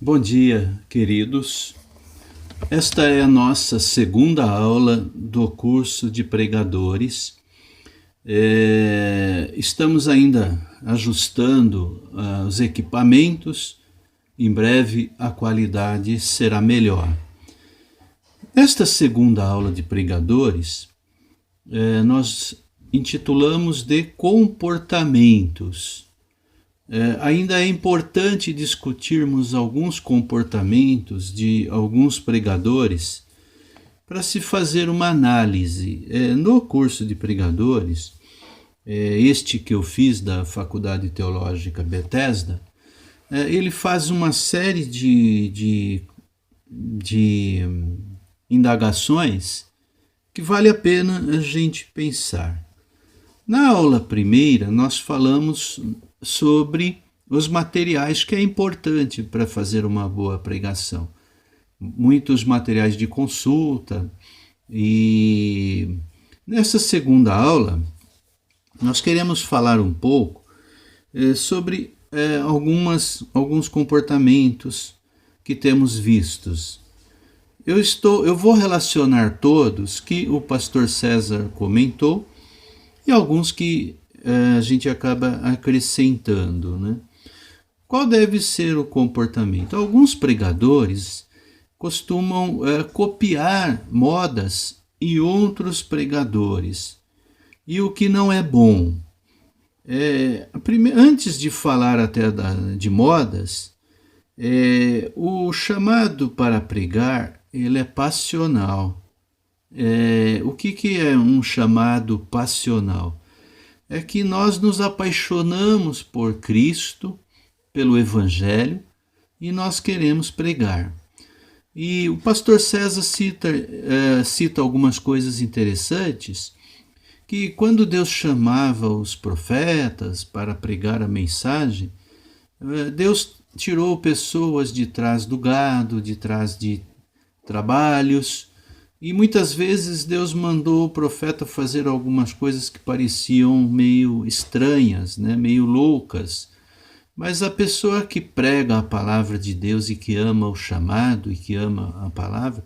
Bom dia, queridos. Esta é a nossa segunda aula do curso de pregadores. Estamos ainda ajustando os equipamentos. Em breve a qualidade será melhor. Esta segunda aula de pregadores, nós intitulamos de comportamentos. Ainda é importante discutirmos alguns comportamentos de alguns pregadores para se fazer uma análise. No curso de pregadores, este que eu fiz da Faculdade Teológica Bethesda, ele faz uma série de indagações que vale a pena a gente pensar. Na aula primeira, nós falamos sobre os materiais que é importante para fazer uma boa pregação. Muitos materiais de consulta. E nessa segunda aula, nós queremos falar um pouco sobre alguns comportamentos que temos vistos. Eu vou relacionar todos que o pastor César comentou e alguns que a gente acaba acrescentando, né? Qual deve ser o comportamento? Alguns pregadores costumam copiar modas em outros pregadores. E o que não é bom. Antes de falar até de modas, o chamado para pregar, ele é passional. O que é um chamado passional? É que nós nos apaixonamos por Cristo, pelo Evangelho, e nós queremos pregar. E o pastor César cita algumas coisas interessantes, que quando Deus chamava os profetas para pregar a mensagem, Deus tirou pessoas de trás do gado, de trás de trabalhos, e muitas vezes Deus mandou o profeta fazer algumas coisas que pareciam meio estranhas, né? Meio loucas. Mas a pessoa que prega a palavra de Deus e que ama o chamado e que ama a palavra,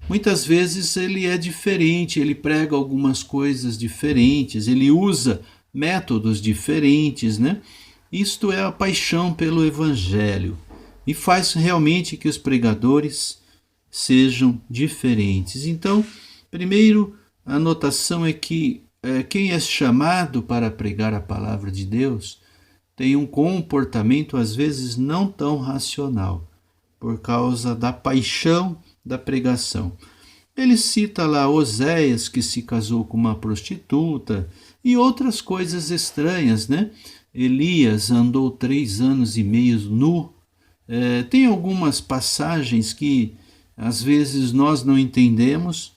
muitas vezes ele é diferente, ele prega algumas coisas diferentes, ele usa métodos diferentes, né? Isto é a paixão pelo Evangelho e faz realmente que os pregadores sejam diferentes. Então, primeiro, a anotação é que quem é chamado para pregar a palavra de Deus tem um comportamento às vezes não tão racional, por causa da paixão da pregação. Ele cita lá Oséias, que se casou com uma prostituta, e outras coisas estranhas, né? Elias andou 3 anos e meio nu. Tem algumas passagens que às vezes nós não entendemos,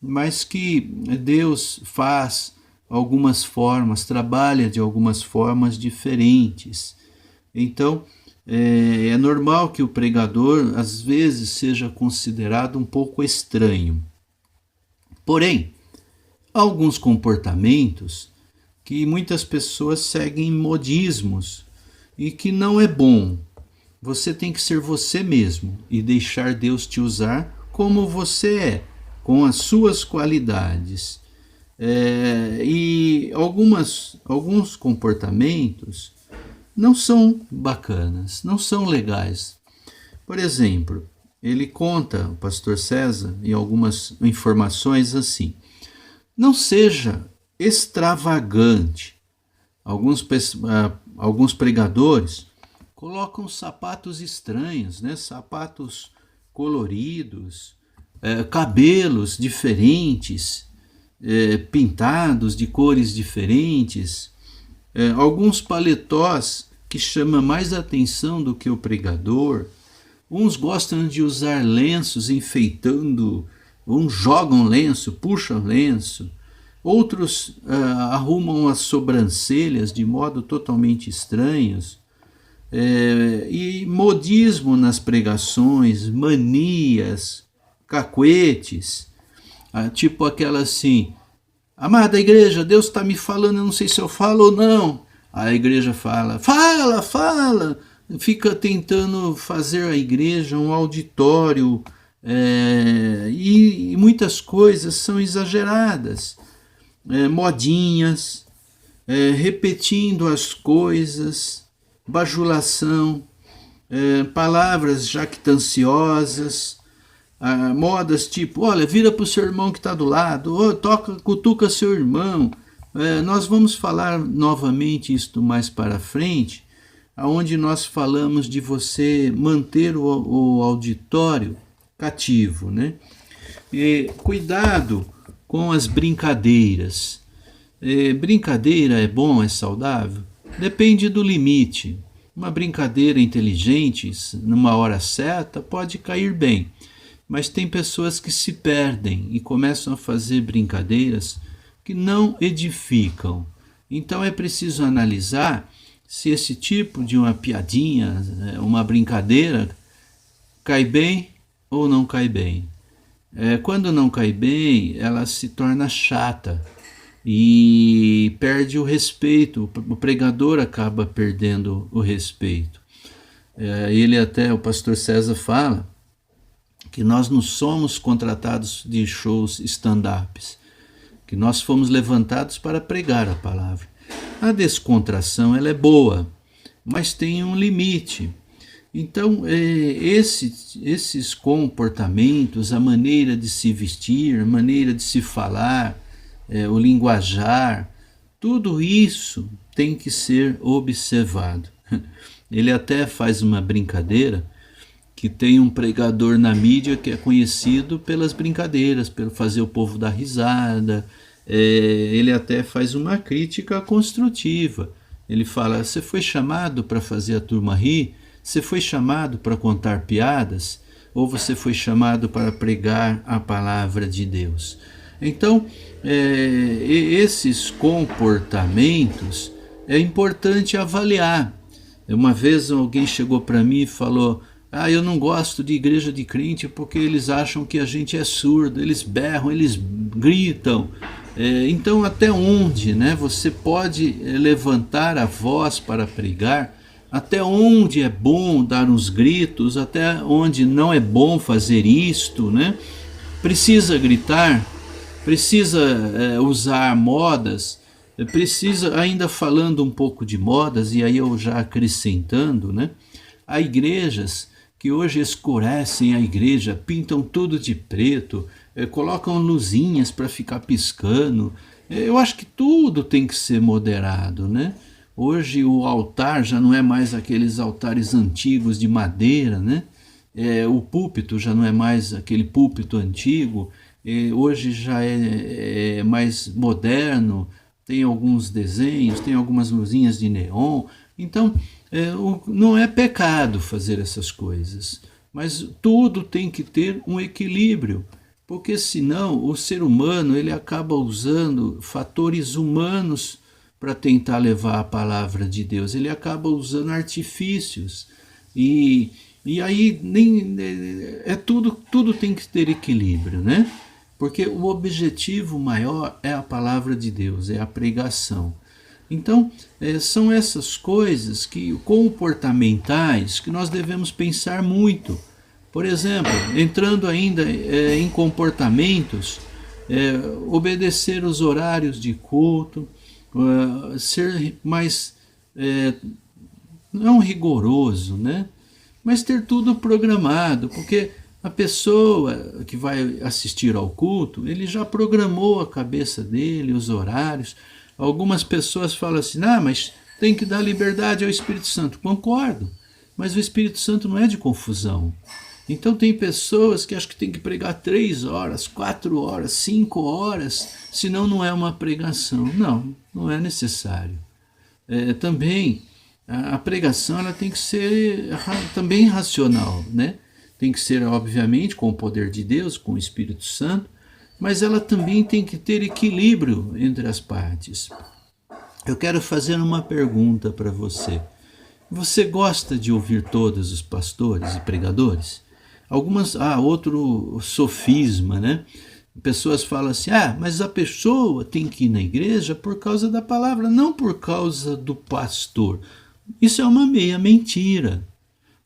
mas que Deus faz algumas formas, trabalha de algumas formas diferentes. Então, é normal que o pregador às vezes seja considerado um pouco estranho. Porém, há alguns comportamentos que muitas pessoas seguem modismos e que não é bom. Você tem que ser você mesmo e deixar Deus te usar como você é, com as suas qualidades. E alguns comportamentos não são bacanas, não são legais. Por exemplo, ele conta, o pastor César, em algumas informações assim: não seja extravagante. Alguns pregadores colocam sapatos estranhos, né? Sapatos coloridos, cabelos diferentes, pintados de cores diferentes, alguns paletós que chamam mais atenção do que o pregador. Uns gostam de usar lenços enfeitando, uns jogam lenço, puxam lenço, outros arrumam as sobrancelhas de modo totalmente estranhos. E modismo nas pregações, manias, cacuetes, tipo aquela assim: amada igreja, Deus está me falando, eu não sei se eu falo ou não. A igreja fala, fala, fica tentando fazer a igreja um auditório, e muitas coisas são exageradas, modinhas, repetindo as coisas, bajulação, palavras jactanciosas, modas tipo, olha, vira para o seu irmão que está do lado, cutuca seu irmão. Nós vamos falar novamente isto mais para frente, onde nós falamos de você manter o auditório cativo, né? Cuidado com as brincadeiras. Brincadeira é bom, é saudável? Depende do limite. Uma brincadeira inteligente, numa hora certa, pode cair bem. Mas tem pessoas que se perdem e começam a fazer brincadeiras que não edificam. Então é preciso analisar se esse tipo de uma piadinha, uma brincadeira, cai bem ou não cai bem. Quando não cai bem, ela se torna chata e perde o respeito, o pregador acaba perdendo o respeito. O pastor César fala que nós não somos contratados de shows stand-ups, que nós fomos levantados para pregar a palavra. A descontração ela é boa, mas tem um limite. Então, esses comportamentos, a maneira de se vestir, a maneira de se falar, o linguajar, tudo isso tem que ser observado. Ele até faz uma brincadeira que tem um pregador na mídia que é conhecido pelas brincadeiras, pelo fazer o povo dar risada. Ele até faz uma crítica construtiva. Ele fala, você foi chamado para fazer a turma rir? Você foi chamado para contar piadas? Ou você foi chamado para pregar a palavra de Deus? Então, esses comportamentos é importante avaliar. Uma vez alguém chegou para mim e falou, eu não gosto de igreja de crente porque eles acham que a gente é surdo, eles berram, eles gritam. Então até onde, né, você pode levantar a voz para pregar, até onde é bom dar uns gritos, até onde não é bom fazer isto, né? Precisa gritar, precisa usar modas, precisa, ainda falando um pouco de modas, e aí eu já acrescentando, né? Há igrejas que hoje escurecem a igreja, pintam tudo de preto, colocam luzinhas para ficar piscando. Eu acho que tudo tem que ser moderado, né? Hoje o altar já não é mais aqueles altares antigos de madeira, né? O púlpito já não é mais aquele púlpito antigo, hoje já é mais moderno, tem alguns desenhos, tem algumas luzinhas de neon. Então, não é pecado fazer essas coisas, mas tudo tem que ter um equilíbrio, porque senão o ser humano ele acaba usando fatores humanos para tentar levar a palavra de Deus, ele acaba usando artifícios, e aí tudo tem que ter equilíbrio, né? Porque o objetivo maior é a palavra de Deus, é a pregação. Então, são essas coisas comportamentais que nós devemos pensar muito. Por exemplo, entrando ainda em comportamentos, obedecer os horários de culto, ser mais, não rigoroso, né? Mas ter tudo programado, porque a pessoa que vai assistir ao culto, ele já programou a cabeça dele, os horários. Algumas pessoas falam assim, mas tem que dar liberdade ao Espírito Santo. Concordo, mas o Espírito Santo não é de confusão. Então tem pessoas que acham que tem que pregar 3 horas, 4 horas, 5 horas, senão não é uma pregação. Não é necessário. Também a pregação ela tem que ser também racional, né? Tem que ser, obviamente, com o poder de Deus, com o Espírito Santo, mas ela também tem que ter equilíbrio entre as partes. Eu quero fazer uma pergunta para você. Você gosta de ouvir todos os pastores e pregadores? Outro sofisma, né? Pessoas falam assim, mas a pessoa tem que ir na igreja por causa da palavra, não por causa do pastor. Isso é uma meia mentira.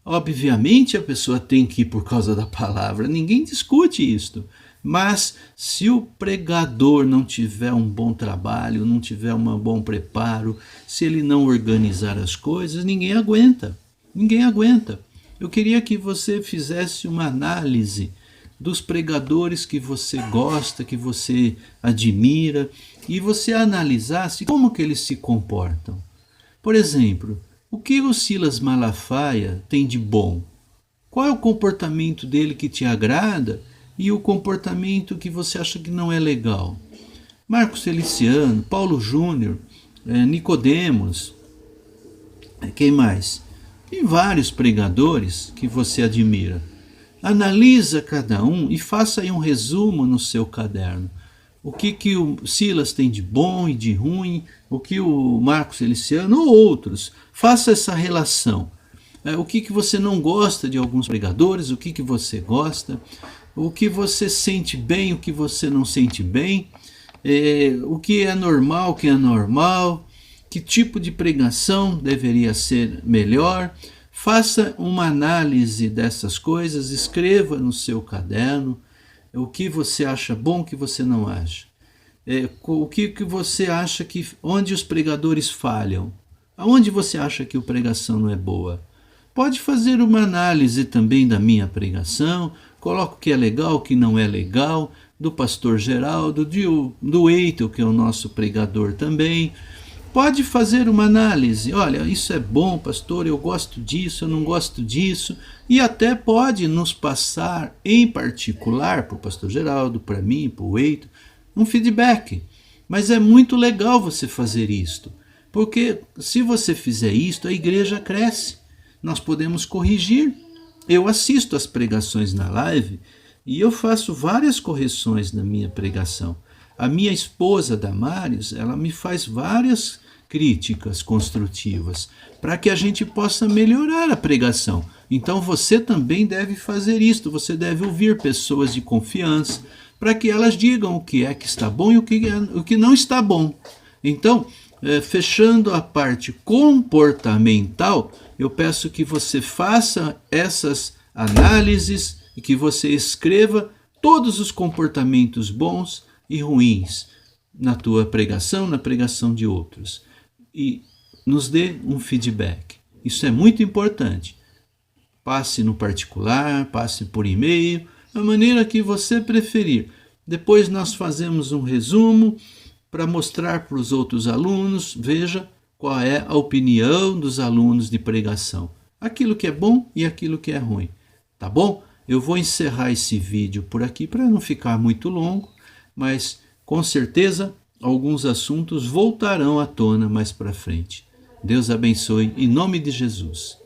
Obviamente a pessoa tem que ir por causa da palavra, ninguém discute isto. Mas se o pregador não tiver um bom trabalho, não tiver um bom preparo, se ele não organizar as coisas, ninguém aguenta. Ninguém aguenta. Eu queria que você fizesse uma análise dos pregadores que você gosta, que você admira, e você analisasse como que eles se comportam. Por exemplo, o que o Silas Malafaia tem de bom? Qual é o comportamento dele que te agrada e o comportamento que você acha que não é legal? Marcos Feliciano, Paulo Júnior, Nicodemos, quem mais? Tem vários pregadores que você admira. Analisa cada um e faça aí um resumo no seu caderno. O que o Silas tem de bom e de ruim, o que o Marcos Feliciano ou outros. Faça essa relação. O que você não gosta de alguns pregadores, o que você gosta, o que você sente bem, o que você não sente bem, o que é normal, o que é anormal, que tipo de pregação deveria ser melhor. Faça uma análise dessas coisas, escreva no seu caderno o que você acha bom, o que você não acha. O que você acha que onde os pregadores falham, aonde você acha que a pregação não é boa. Pode fazer uma análise também da minha pregação, coloca o que é legal, o que não é legal, do pastor Geraldo, do Eitel, que é o nosso pregador também. Pode fazer uma análise, olha, isso é bom, pastor, eu gosto disso, eu não gosto disso, e até pode nos passar em particular, para o pastor Geraldo, para mim, para o Eitel, um feedback. Mas é muito legal você fazer isto, porque se você fizer isto, a igreja cresce, nós podemos corrigir. Eu assisto as pregações na live e eu faço várias correções na minha pregação. A minha esposa, Damares, ela me faz várias críticas construtivas para que a gente possa melhorar a pregação. Então você também deve fazer isto, você deve ouvir pessoas de confiança para que elas digam o que é que está bom e o que não está bom. Então, fechando a parte comportamental, eu peço que você faça essas análises e que você escreva todos os comportamentos bons e ruins na tua pregação, na pregação de outros. E nos dê um feedback. Isso é muito importante. Passe no particular, passe por e-mail, da maneira que você preferir. Depois nós fazemos um resumo para mostrar para os outros alunos, veja qual é a opinião dos alunos de pregação. Aquilo que é bom e aquilo que é ruim. Tá bom? Eu vou encerrar esse vídeo por aqui para não ficar muito longo, mas com certeza alguns assuntos voltarão à tona mais para frente. Deus abençoe em nome de Jesus.